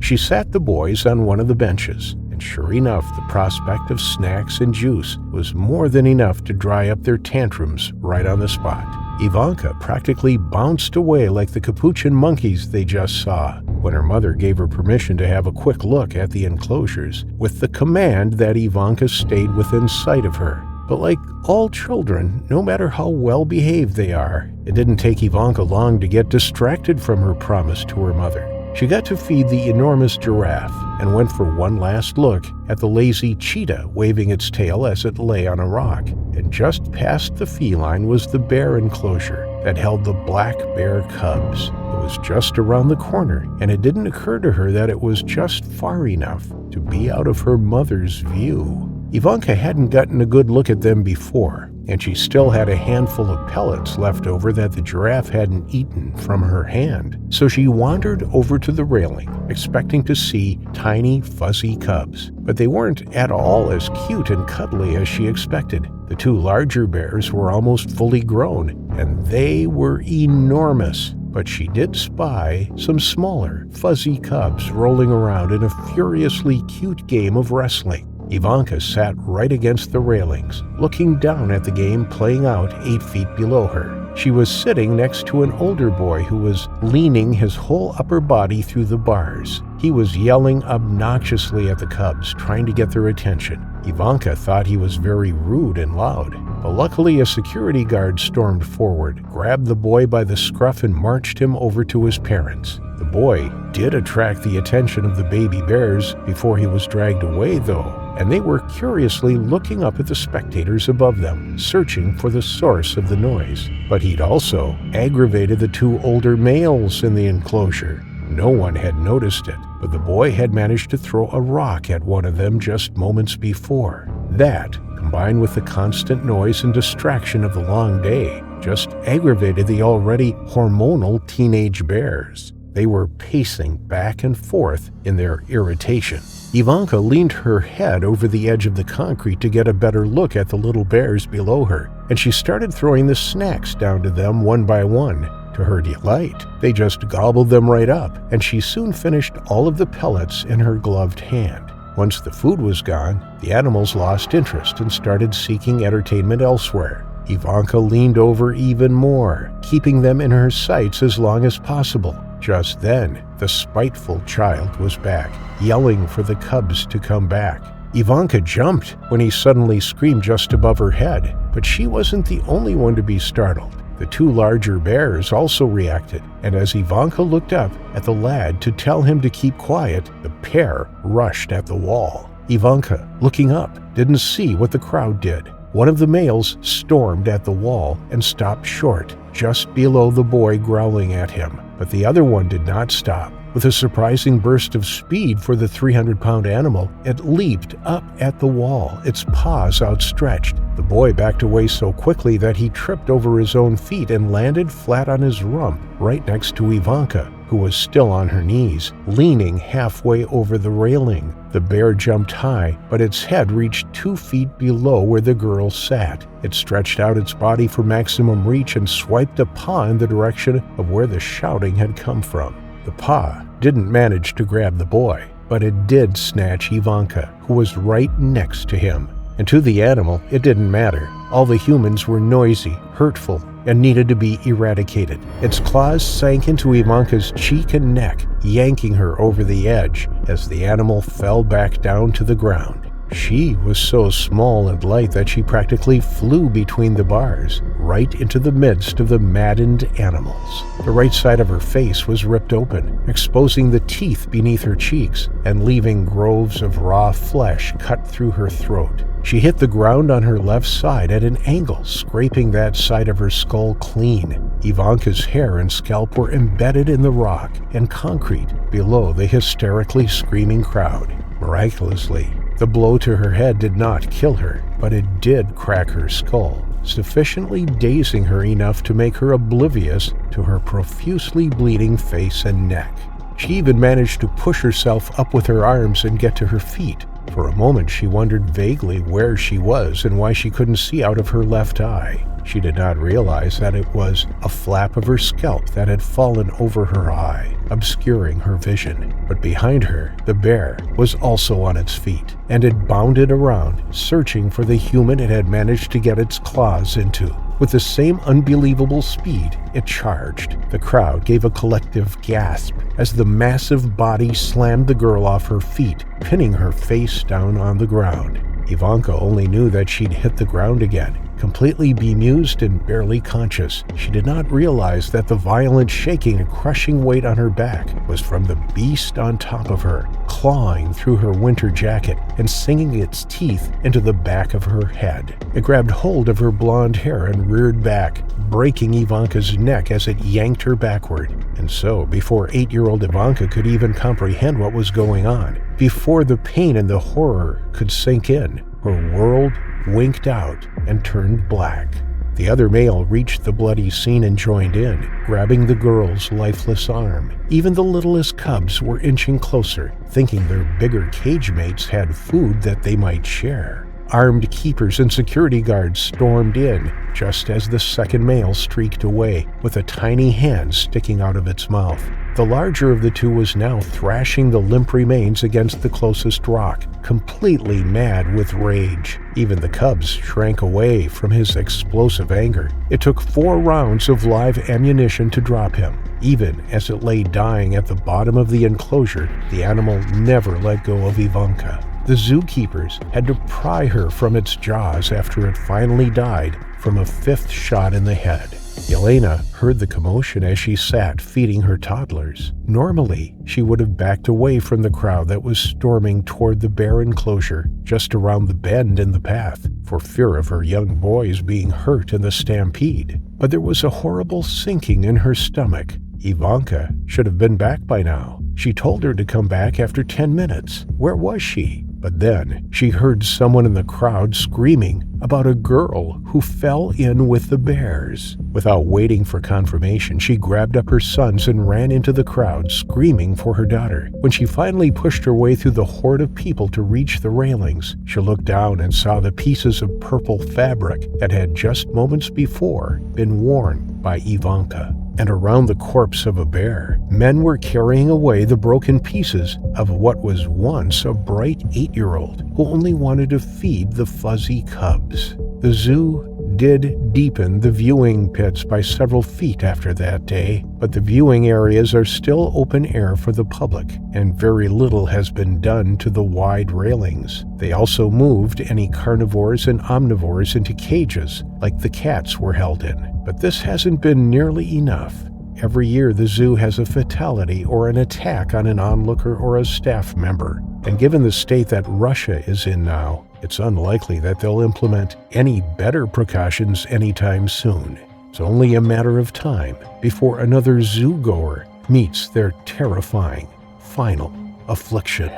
She sat the boys on one of the benches, and sure enough, the prospect of snacks and juice was more than enough to dry up their tantrums right on the spot. Ivanka practically bounced away like the capuchin monkeys they just saw when her mother gave her permission to have a quick look at the enclosures, with the command that Ivanka stayed within sight of her. But like all children, no matter how well behaved they are, it didn't take Ivanka long to get distracted from her promise to her mother. She got to feed the enormous giraffe and went for one last look at the lazy cheetah waving its tail as it lay on a rock. And just past the feline was the bear enclosure that held the black bear cubs. It was just around the corner, and it didn't occur to her that it was just far enough to be out of her mother's view. Ivanka hadn't gotten a good look at them before, and she still had a handful of pellets left over that the giraffe hadn't eaten from her hand. So she wandered over to the railing, expecting to see tiny, fuzzy cubs. But they weren't at all as cute and cuddly as she expected. The two larger bears were almost fully grown, and they were enormous. But she did spy some smaller, fuzzy cubs rolling around in a furiously cute game of wrestling. Ivanka sat right against the railings, looking down at the game playing out 8 feet below her. She was sitting next to an older boy who was leaning his whole upper body through the bars. He was yelling obnoxiously at the cubs, trying to get their attention. Ivanka thought he was very rude and loud, but luckily a security guard stormed forward, grabbed the boy by the scruff and marched him over to his parents. The boy did attract the attention of the baby bears before he was dragged away, though, and they were curiously looking up at the spectators above them, searching for the source of the noise. But he'd also aggravated the two older males in the enclosure. No one had noticed it, but the boy had managed to throw a rock at one of them just moments before. That, combined with the constant noise and distraction of the long day, just aggravated the already hormonal teenage bears. They were pacing back and forth in their irritation. Ivanka leaned her head over the edge of the concrete to get a better look at the little bears below her, and she started throwing the snacks down to them one by one. To her delight, they just gobbled them right up, and she soon finished all of the pellets in her gloved hand. Once the food was gone, the animals lost interest and started seeking entertainment elsewhere. Ivanka leaned over even more, keeping them in her sights as long as possible. Just then, the spiteful child was back, yelling for the cubs to come back. Ivanka jumped when he suddenly screamed just above her head, but she wasn't the only one to be startled. The two larger bears also reacted, and as Ivanka looked up at the lad to tell him to keep quiet, the pair rushed at the wall. Ivanka, looking up, didn't see what the crowd did. One of the males stormed at the wall and stopped short, just below the boy growling at him, but the other one did not stop. With a surprising burst of speed for the 300-pound animal, it leaped up at the wall, its paws outstretched. The boy backed away so quickly that he tripped over his own feet and landed flat on his rump right next to Ivanka, who was still on her knees, leaning halfway over the railing. The bear jumped high, but its head reached 2 feet below where the girl sat. It stretched out its body for maximum reach and swiped a paw in the direction of where the shouting had come from. The paw didn't manage to grab the boy, but it did snatch Ivanka, who was right next to him. And to the animal, it didn't matter. All the humans were noisy, hurtful, and needed to be eradicated. Its claws sank into Ivanka's cheek and neck, yanking her over the edge as the animal fell back down to the ground. She was so small and light that she practically flew between the bars, right into the midst of the maddened animals. The right side of her face was ripped open, exposing the teeth beneath her cheeks and leaving groves of raw flesh cut through her throat. She hit the ground on her left side at an angle, scraping that side of her skull clean. Ivanka's hair and scalp were embedded in the rock and concrete below the hysterically screaming crowd. Miraculously, the blow to her head did not kill her, but it did crack her skull, sufficiently dazing her enough to make her oblivious to her profusely bleeding face and neck. She even managed to push herself up with her arms and get to her feet. For a moment she wondered vaguely where she was and why she couldn't see out of her left eye. She did not realize that it was a flap of her scalp that had fallen over her eye, obscuring her vision. But behind her, the bear was also on its feet, and it bounded around, searching for the human it had managed to get its claws into. With the same unbelievable speed, it charged. The crowd gave a collective gasp as the massive body slammed the girl off her feet, pinning her face down on the ground. Ivanka only knew that she'd hit the ground again. Completely bemused and barely conscious, she did not realize that the violent shaking and crushing weight on her back was from the beast on top of her, clawing through her winter jacket and sinking its teeth into the back of her head. It grabbed hold of her blonde hair and reared back, breaking Ivanka's neck as it yanked her backward. And so, before 8-year-old Ivanka could even comprehend what was going on, before the pain and the horror could sink in, her world winked out and turned black. The other male reached the bloody scene and joined in, grabbing the girl's lifeless arm. Even the littlest cubs were inching closer, thinking their bigger cage mates had food that they might share. Armed keepers and security guards stormed in, just as the second male streaked away, with a tiny hand sticking out of its mouth. The larger of the two was now thrashing the limp remains against the closest rock, completely mad with rage. Even the cubs shrank away from his explosive anger. It took 4 rounds of live ammunition to drop him. Even as it lay dying at the bottom of the enclosure, the animal never let go of Ivanka. The zookeepers had to pry her from its jaws after it finally died from a 5th shot in the head. Elena heard the commotion as she sat feeding her toddlers. Normally, she would have backed away from the crowd that was storming toward the bear enclosure just around the bend in the path, for fear of her young boys being hurt in the stampede. But there was a horrible sinking in her stomach. Ivanka should have been back by now. She told her to come back after 10 minutes. Where was she? But then she heard someone in the crowd screaming about a girl who fell in with the bears. Without waiting for confirmation, she grabbed up her sons and ran into the crowd, screaming for her daughter. When she finally pushed her way through the horde of people to reach the railings, she looked down and saw the pieces of purple fabric that had just moments before been worn by Ivanka. And around the corpse of a bear, men were carrying away the broken pieces of what was once a bright 8-year-old who only wanted to feed the fuzzy cubs. The zoo did deepen the viewing pits by several feet after that day, but the viewing areas are still open air for the public, and very little has been done to the wide railings. They also moved any carnivores and omnivores into cages, like the cats were held in. But this hasn't been nearly enough. Every year the zoo has a fatality or an attack on an onlooker or a staff member. And given the state that Russia is in now, it's unlikely that they'll implement any better precautions anytime soon. It's only a matter of time before another zoo-goer meets their terrifying final affliction.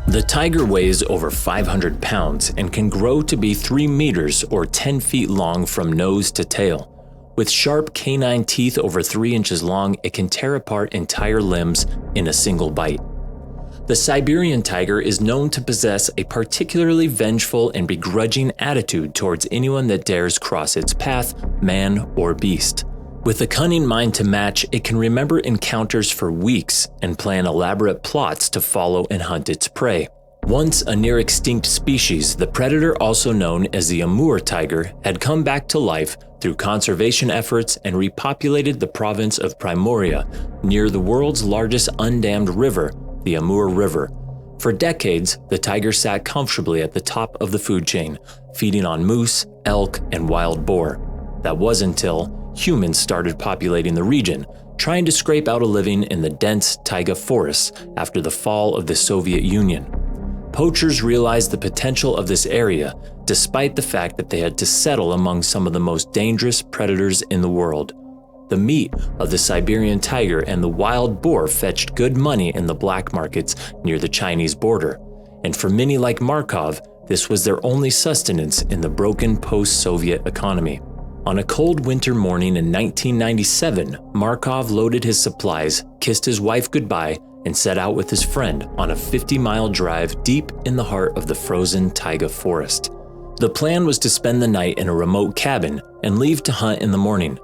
The tiger weighs over 500 pounds and can grow to be 3 meters or 10 feet long from nose to tail. With sharp canine teeth over 3 inches long, it can tear apart entire limbs in a single bite. The Siberian tiger is known to possess a particularly vengeful and begrudging attitude towards anyone that dares cross its path, man or beast. With a cunning mind to match, it can remember encounters for weeks and plan elaborate plots to follow and hunt its prey. Once a near-extinct species, the predator also known as the Amur tiger had come back to life through conservation efforts and repopulated the province of Primoria near the world's largest undammed river, the Amur River. For decades, the tiger sat comfortably at the top of the food chain, feeding on moose, elk, and wild boar. That was until humans started populating the region, trying to scrape out a living in the dense taiga forests after the fall of the Soviet Union. Poachers realized the potential of this area, despite the fact that they had to settle among some of the most dangerous predators in the world. The meat of the Siberian tiger and the wild boar fetched good money in the black markets near the Chinese border, and for many like Markov, this was their only sustenance in the broken post-Soviet economy. On a cold winter morning in 1997, Markov loaded his supplies, kissed his wife goodbye, and set out with his friend on a 50-mile drive deep in the heart of the frozen taiga forest. The plan was to spend the night in a remote cabin and leave to hunt in the morning.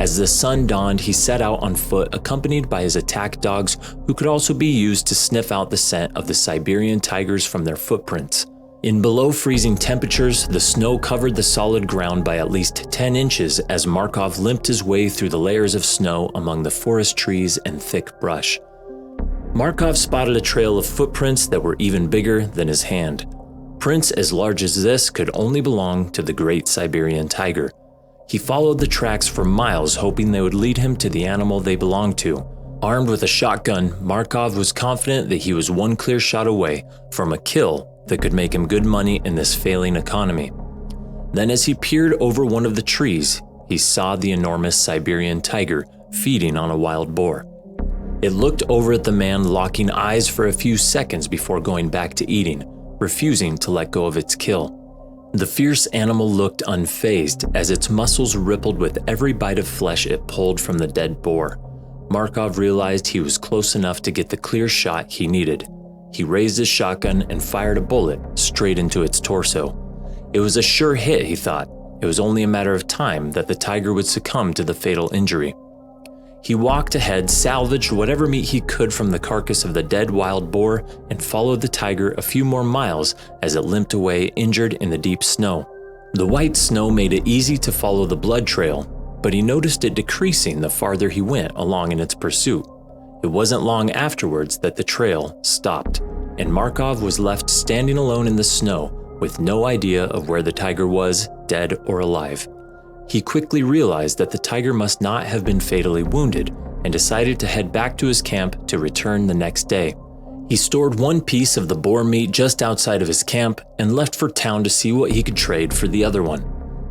As the sun dawned, he set out on foot accompanied by his attack dogs, who could also be used to sniff out the scent of the Siberian tigers from their footprints. In below freezing temperatures, the snow covered the solid ground by at least 10 inches as Markov limped his way through the layers of snow among the forest trees and thick brush. Markov spotted a trail of footprints that were even bigger than his hand. Prints as large as this could only belong to the great Siberian tiger. He followed the tracks for miles, hoping they would lead him to the animal they belonged to. Armed with a shotgun, Markov was confident that he was one clear shot away from a kill that could make him good money in this failing economy. Then as he peered over one of the trees, he saw the enormous Siberian tiger feeding on a wild boar. It looked over at the man, locking eyes for a few seconds before going back to eating, refusing to let go of its kill. The fierce animal looked unfazed as its muscles rippled with every bite of flesh it pulled from the dead boar. Markov realized he was close enough to get the clear shot he needed. He raised his shotgun and fired a bullet straight into its torso. It was a sure hit, he thought. It was only a matter of time that the tiger would succumb to the fatal injury. He walked ahead, salvaged whatever meat he could from the carcass of the dead wild boar, and followed the tiger a few more miles as it limped away injured in the deep snow. The white snow made it easy to follow the blood trail, but he noticed it decreasing the farther he went along in its pursuit. It wasn't long afterwards that the trail stopped, and Markov was left standing alone in the snow with no idea of where the tiger was, dead or alive. He quickly realized that the tiger must not have been fatally wounded and decided to head back to his camp to return the next day. He stored one piece of the boar meat just outside of his camp and left for town to see what he could trade for the other one.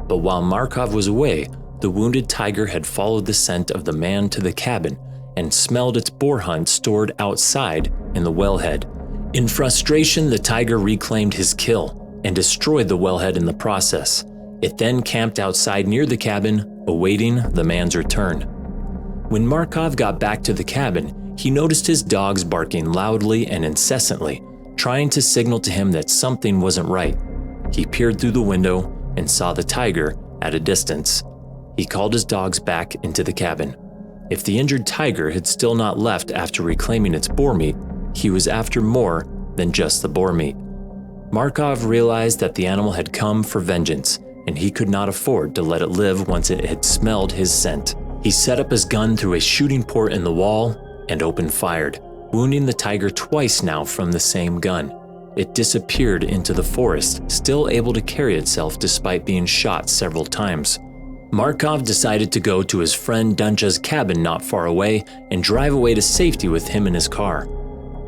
But while Markov was away, the wounded tiger had followed the scent of the man to the cabin and smelled its boar hunt stored outside in the wellhead. In frustration, the tiger reclaimed his kill and destroyed the wellhead in the process. It then camped outside near the cabin, awaiting the man's return. When Markov got back to the cabin, he noticed his dogs barking loudly and incessantly, trying to signal to him that something wasn't right. He peered through the window and saw the tiger at a distance. He called his dogs back into the cabin. If the injured tiger had still not left after reclaiming its boar meat, he was after more than just the boar meat. Markov realized that the animal had come for vengeance, and he could not afford to let it live once it had smelled his scent. He set up his gun through a shooting port in the wall and opened fire, wounding the tiger twice now from the same gun. It disappeared into the forest, still able to carry itself despite being shot several times. Markov decided to go to his friend Duncha's cabin not far away and drive away to safety with him in his car.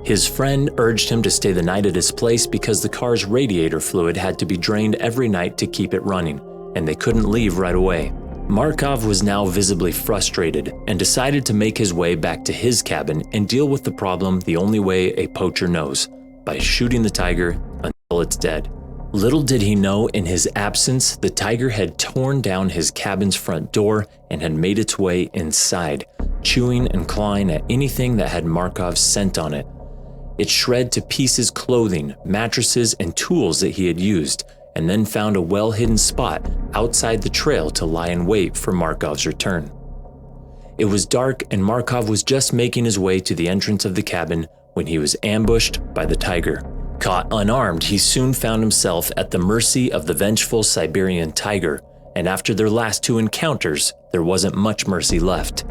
His friend urged him to stay the night at his place because the car's radiator fluid had to be drained every night to keep it running, and they couldn't leave right away. Markov was now visibly frustrated and decided to make his way back to his cabin and deal with the problem the only way a poacher knows, by shooting the tiger until it's dead. Little did he know, in his absence, the tiger had torn down his cabin's front door and had made its way inside, chewing and clawing at anything that had Markov's scent on it. It shred to pieces clothing, mattresses, and tools that he had used, and then found a well-hidden spot outside the trail to lie in wait for Markov's return. It was dark, and Markov was just making his way to the entrance of the cabin when he was ambushed by the tiger. Caught unarmed, he soon found himself at the mercy of the vengeful Siberian tiger, and after their last two encounters, there wasn't much mercy left.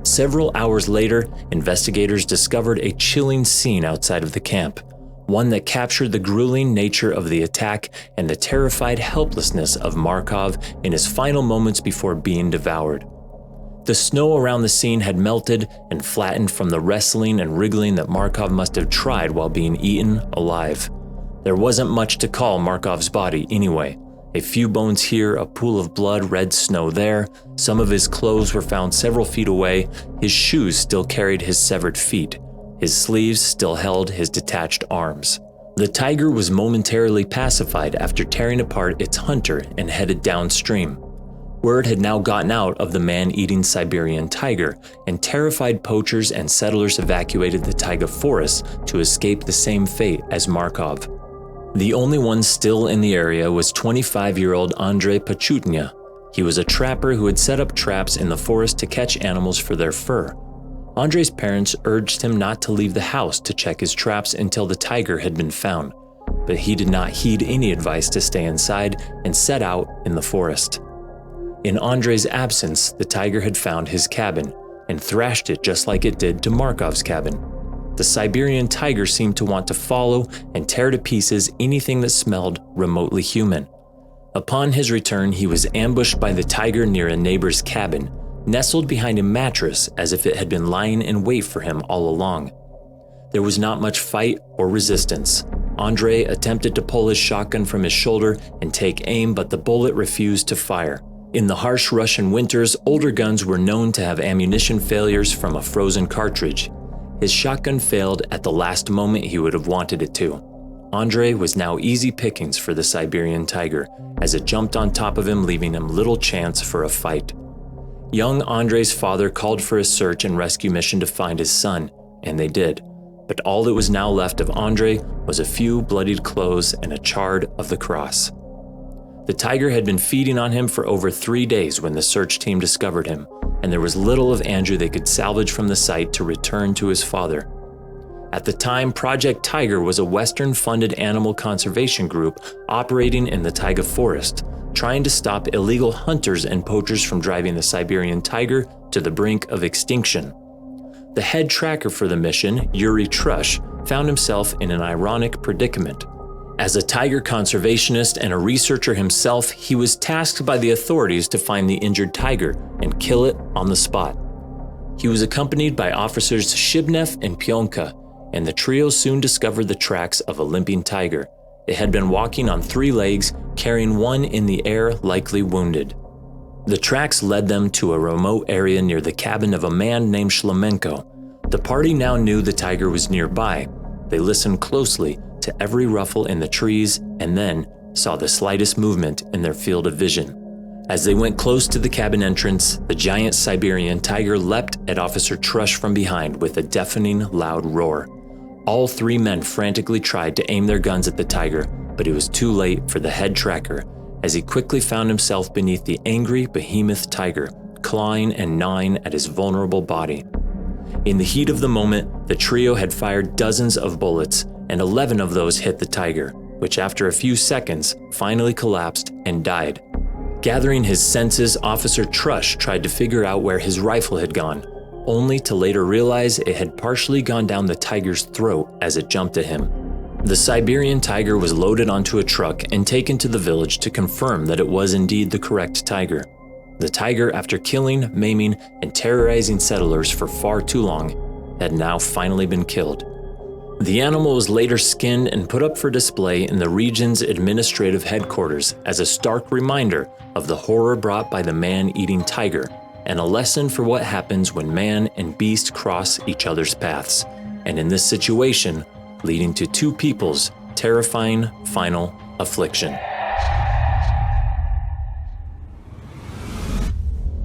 Several hours later, investigators discovered a chilling scene outside of the camp, one that captured the grueling nature of the attack and the terrified helplessness of Markov in his final moments before being devoured. The snow around the scene had melted and flattened from the wrestling and wriggling that Markov must have tried while being eaten alive. There wasn't much to call Markov's body anyway. A few bones here, a pool of blood, red snow there. Some of his clothes were found several feet away. His shoes still carried his severed feet. His sleeves still held his detached arms. The tiger was momentarily pacified after tearing apart its hunter and headed downstream. Word had now gotten out of the man-eating Siberian tiger, and terrified poachers and settlers evacuated the taiga forest to escape the same fate as Markov. The only one still in the area was 25-year-old Andrei Pachutnya. He was a trapper who had set up traps in the forest to catch animals for their fur. Andrei's parents urged him not to leave the house to check his traps until the tiger had been found, but he did not heed any advice to stay inside and set out in the forest. In Andrei's absence, the tiger had found his cabin and thrashed it just like it did to Markov's cabin. The Siberian tiger seemed to want to follow and tear to pieces anything that smelled remotely human. Upon his return, he was ambushed by the tiger near a neighbor's cabin, nestled behind a mattress as if it had been lying in wait for him all along. There was not much fight or resistance. Andrei attempted to pull his shotgun from his shoulder and take aim, but the bullet refused to fire. In the harsh Russian winters, older guns were known to have ammunition failures from a frozen cartridge. His shotgun failed at the last moment he would have wanted it to. Andrei was now easy pickings for the Siberian tiger, as it jumped on top of him, leaving him little chance for a fight. Young Andrei's father called for a search and rescue mission to find his son, and they did. But all that was now left of Andrei was a few bloodied clothes and a chard of the cross. The tiger had been feeding on him for over 3 days when the search team discovered him, and there was little of Andrew they could salvage from the site to return to his father. At the time, Project Tiger was a Western-funded animal conservation group operating in the taiga forest, trying to stop illegal hunters and poachers from driving the Siberian tiger to the brink of extinction. The head tracker for the mission, Yuri Trush, found himself in an ironic predicament. As a tiger conservationist and a researcher himself, he was tasked by the authorities to find the injured tiger and kill it on the spot. He was accompanied by officers Shibnev and Pionka, and the trio soon discovered the tracks of a limping tiger. It had been walking on 3 legs, carrying one in the air, likely wounded. The tracks led them to a remote area near the cabin of a man named Shlemenko. The party now knew the tiger was nearby. They listened closely to every ruffle in the trees and then saw the slightest movement in their field of vision. As they went close to the cabin entrance, the giant Siberian tiger leapt at Officer Trush from behind with a deafening, loud roar. All three men frantically tried to aim their guns at the tiger, but it was too late for the head tracker, as he quickly found himself beneath the angry behemoth tiger, clawing and gnawing at his vulnerable body. In the heat of the moment, the trio had fired dozens of bullets, and 11 of those hit the tiger, which after a few seconds finally collapsed and died. Gathering his senses, Officer Trush tried to figure out where his rifle had gone, only to later realize it had partially gone down the tiger's throat as it jumped at him. The Siberian tiger was loaded onto a truck and taken to the village to confirm that it was indeed the correct tiger. The tiger, after killing, maiming, and terrorizing settlers for far too long, had now finally been killed. The animal was later skinned and put up for display in the region's administrative headquarters as a stark reminder of the horror brought by the man-eating tiger, and a lesson for what happens when man and beast cross each other's paths, and in this situation, leading to two people's terrifying final affliction.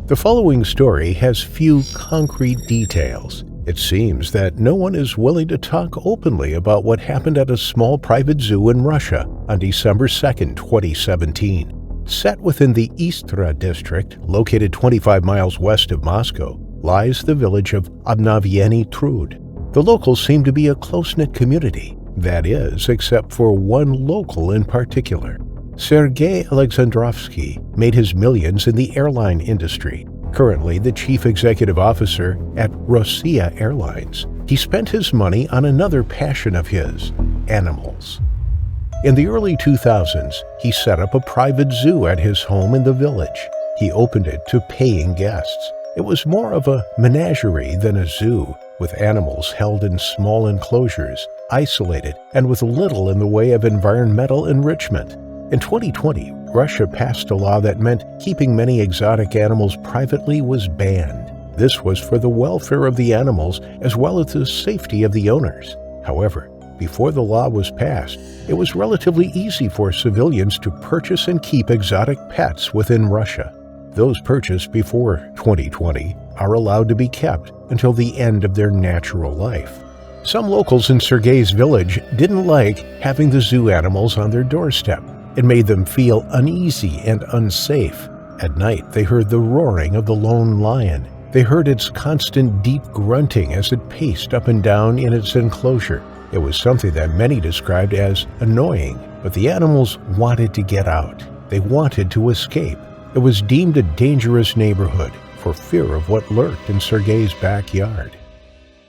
The following story has few concrete details. It seems that no one is willing to talk openly about what happened at a small private zoo in Russia on December 2, 2017. Set within the Istra district, located 25 miles west of Moscow, lies the village of Obnovyeny Trud. The locals seem to be a close-knit community, that is, except for one local in particular. Sergei Alexandrovsky made his millions in the airline industry. Currently the chief executive officer at Rossiya Airlines, he spent his money on another passion of his, animals. In the early 2000s, he set up a private zoo at his home in the village. He opened it to paying guests. It was more of a menagerie than a zoo, with animals held in small enclosures, isolated, and with little in the way of environmental enrichment. In 2020, Russia passed a law that meant keeping many exotic animals privately was banned. This was for the welfare of the animals as well as the safety of the owners. However, before the law was passed, it was relatively easy for civilians to purchase and keep exotic pets within Russia. Those purchased before 2020 are allowed to be kept until the end of their natural life. Some locals in Sergei's village didn't like having the zoo animals on their doorstep. It made them feel uneasy and unsafe. At night, they heard the roaring of the lone lion. They heard its constant deep grunting as it paced up and down in its enclosure. It was something that many described as annoying, but the animals wanted to get out. They wanted to escape. It was deemed a dangerous neighborhood for fear of what lurked in Sergei's backyard.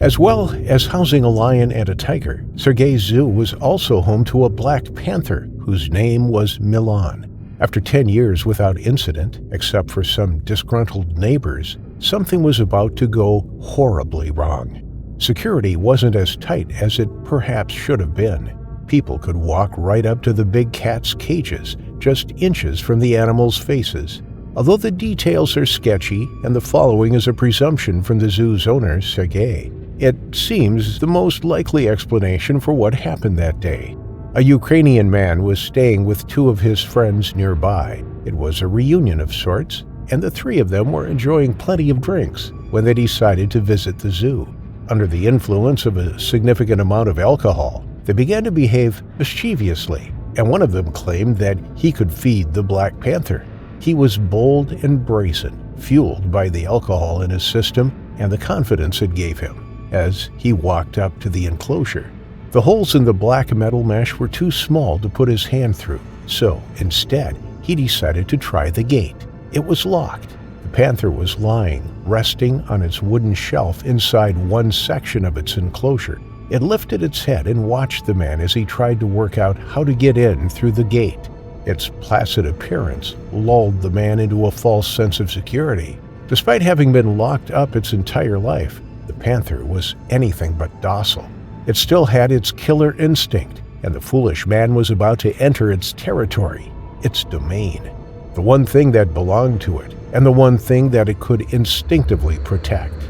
As well as housing a lion and a tiger, Sergei's zoo was also home to a black panther whose name was Milan. After 10 years without incident, except for some disgruntled neighbors, something was about to go horribly wrong. Security wasn't as tight as it perhaps should have been. People could walk right up to the big cat's cages, just inches from the animals' faces. Although the details are sketchy, and the following is a presumption from the zoo's owner, Sergei, it seems the most likely explanation for what happened that day. A Ukrainian man was staying with two of his friends nearby. It was a reunion of sorts, and the three of them were enjoying plenty of drinks when they decided to visit the zoo. Under the influence of a significant amount of alcohol, they began to behave mischievously, and one of them claimed that he could feed the Black Panther. He was bold and brazen, fueled by the alcohol in his system and the confidence it gave him. As he walked up to the enclosure, the holes in the black metal mesh were too small to put his hand through, so instead he decided to try the gate. It was locked. The panther was lying, resting on its wooden shelf inside one section of its enclosure. It lifted its head and watched the man as he tried to work out how to get in through the gate. Its placid appearance lulled the man into a false sense of security. Despite having been locked up its entire life, the panther was anything but docile. It still had its killer instinct, and the foolish man was about to enter its territory, its domain. The one thing that belonged to it, and the one thing that it could instinctively protect.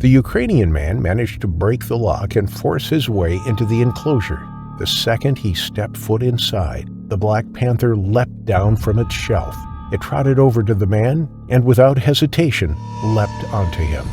The Ukrainian man managed to break the lock and force his way into the enclosure. The second he stepped foot inside, the Black Panther leapt down from its shelf. It trotted over to the man and, without hesitation, leapt onto him.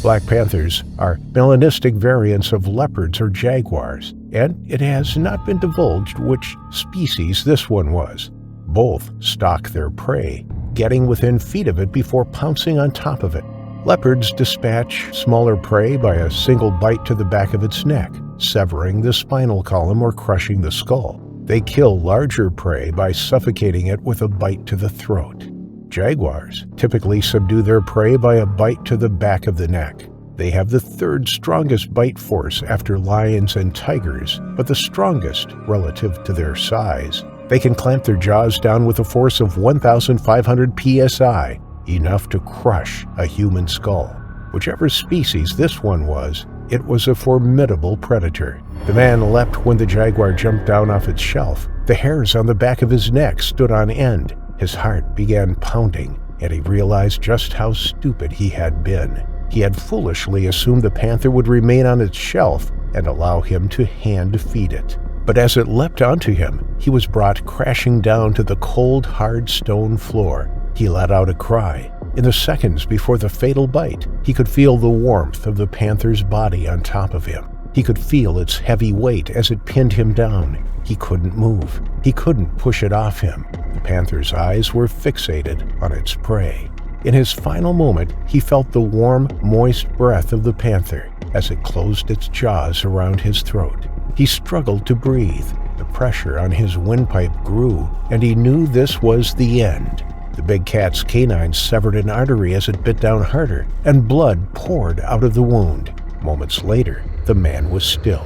Black Panthers are melanistic variants of leopards or jaguars, and it has not been divulged which species this one was. Both stalk their prey, getting within feet of it before pouncing on top of it. Leopards dispatch smaller prey by a single bite to the back of its neck, severing the spinal column or crushing the skull. They kill larger prey by suffocating it with a bite to the throat. Jaguars typically subdue their prey by a bite to the back of the neck. They have the third strongest bite force after lions and tigers, but the strongest relative to their size. They can clamp their jaws down with a force of 1,500 psi, enough to crush a human skull. Whichever species this one was, it was a formidable predator. The man leapt when the jaguar jumped down off its shelf. The hairs on the back of his neck stood on end. His heart began pounding, and he realized just how stupid he had been. He had foolishly assumed the panther would remain on its shelf and allow him to hand feed it. But as it leapt onto him, he was brought crashing down to the cold, hard stone floor. He let out a cry. In the seconds before the fatal bite, he could feel the warmth of the panther's body on top of him. He could feel its heavy weight as it pinned him down. He couldn't move. He couldn't push it off him. The panther's eyes were fixated on its prey. In his final moment, he felt the warm, moist breath of the panther as it closed its jaws around his throat. He struggled to breathe. The pressure on his windpipe grew, and he knew this was the end. The big cat's canines severed an artery as it bit down harder, and blood poured out of the wound. Moments later, the man was still.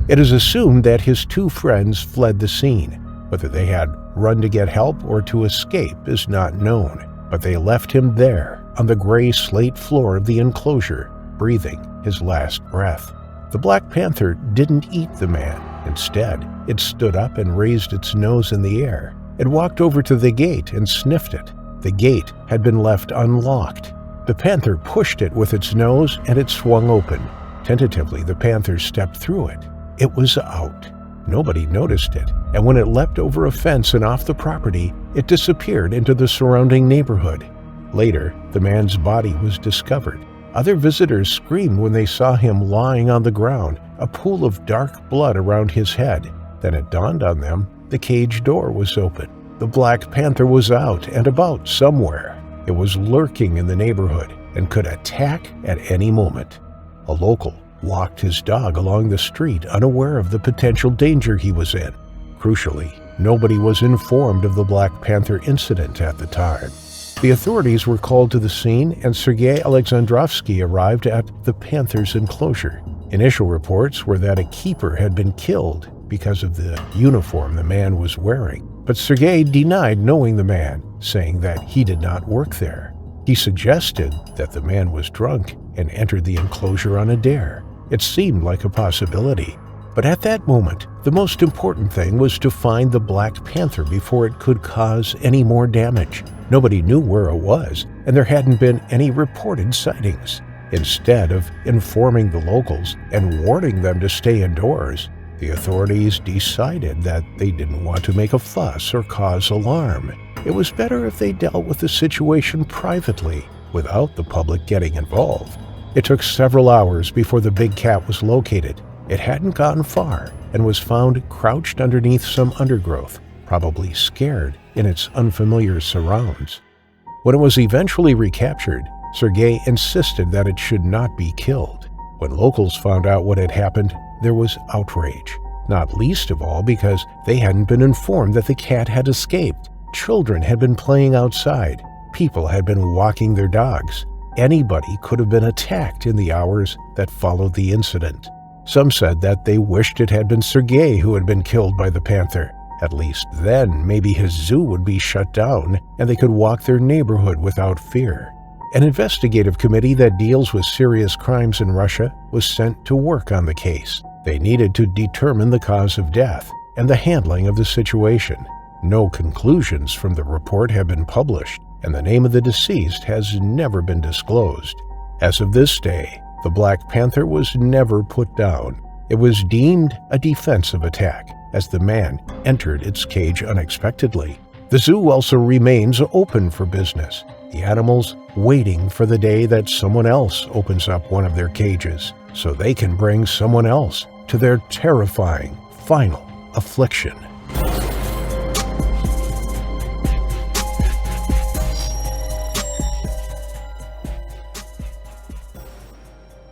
It is assumed that his two friends fled the scene. Whether they had run to get help or to escape is not known, but they left him there on the gray slate floor of the enclosure, breathing his last breath. The Black Panther didn't eat the man. Instead, it stood up and raised its nose in the air. It walked over to the gate and sniffed it. The gate had been left unlocked. The panther pushed it with its nose and it swung open. Tentatively, the panther stepped through it. It was out. Nobody noticed it, and when it leapt over a fence and off the property, it disappeared into the surrounding neighborhood. Later, the man's body was discovered. Other visitors screamed when they saw him lying on the ground, a pool of dark blood around his head. Then it dawned on them the cage door was open. The Black Panther was out and about somewhere. It was lurking in the neighborhood and could attack at any moment. A local walked his dog along the street, unaware of the potential danger he was in. Crucially, nobody was informed of the Black Panther incident at the time. The authorities were called to the scene, and Sergei Alexandrovsky arrived at the Panther's enclosure. Initial reports were that a keeper had been killed because of the uniform the man was wearing, but Sergei denied knowing the man, saying that he did not work there. He suggested that the man was drunk and entered the enclosure on a dare. It seemed like a possibility. But at that moment, the most important thing was to find the Black Panther before it could cause any more damage. Nobody knew where it was, and there hadn't been any reported sightings. Instead of informing the locals and warning them to stay indoors, the authorities decided that they didn't want to make a fuss or cause alarm. It was better if they dealt with the situation privately, without the public getting involved. It took several hours before the big cat was located. It hadn't gone far and was found crouched underneath some undergrowth, probably scared in its unfamiliar surrounds. When it was eventually recaptured, Sergei insisted that it should not be killed. When locals found out what had happened, there was outrage, not least of all because they hadn't been informed that the cat had escaped. Children had been playing outside. People had been walking their dogs. Anybody could have been attacked in the hours that followed the incident. Some said that they wished it had been Sergei who had been killed by the panther. At least then, maybe his zoo would be shut down and they could walk their neighborhood without fear. An investigative committee that deals with serious crimes in Russia was sent to work on the case. They needed to determine the cause of death and the handling of the situation. No conclusions from the report have been published, and the name of the deceased has never been disclosed. As of this day, the Black Panther was never put down. It was deemed a defensive attack, as the man entered its cage unexpectedly. The zoo also remains open for business, the animals waiting for the day that someone else opens up one of their cages, so they can bring someone else to their terrifying final affliction.